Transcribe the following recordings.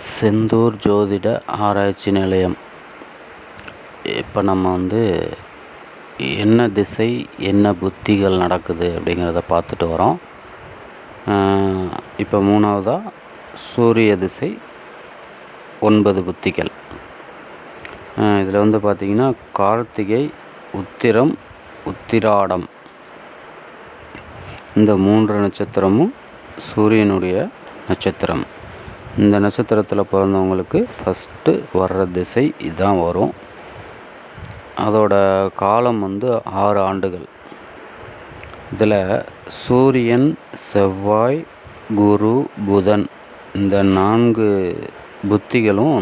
செந்தூர் ஜோதிட ஆராய்ச்சி நிலையம். இப்போ நம்ம என்ன திசை என்ன புத்திகள் நடக்குது அப்படிங்கிறத பார்த்துட்டு வரோம். இப்போ 3வதாக சூரிய திசை 9 புத்திகள். இதில் பார்த்திங்கன்னா கார்த்திகை, உத்திரம், உத்திராடம் இந்த 3 நட்சத்திரமும் சூரியனுடைய நட்சத்திரம். இந்த நட்சத்திரத்தில் பிறந்தவங்களுக்கு ஃபஸ்ட்டு வர்ற திசை இதுதான் வரும். அதோட காலம் 6 ஆண்டுகள். இதில் சூரியன், செவ்வாய், குரு, புதன் இந்த 4 புத்திகளும்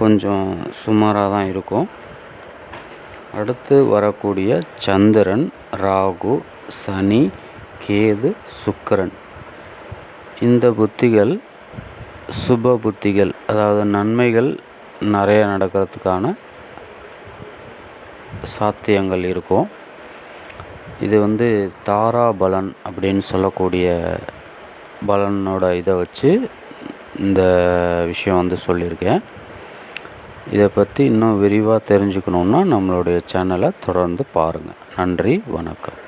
கொஞ்சம் சுமாராக தான் இருக்கும். அடுத்து வரக்கூடிய சந்திரன், ராகு, சனி, கேது, சுக்கிரன் இந்த புத்திகள் சுப புத்திகள், அதாவது நன்மைகள் நிறைய நடக்கிறதுக்கான சாத்தியங்கள் இருக்கும். இது தாராபலன் அப்படின்னு சொல்லக்கூடிய பலனோட இதை வச்சு இந்த விஷயம் சொல்லியிருக்கேன். இதை பற்றி இன்னும் விரிவாக தெரிஞ்சுக்கணுன்னா நம்மளுடைய சேனலை தொடர்ந்து பாருங்கள். நன்றி, வணக்கம்.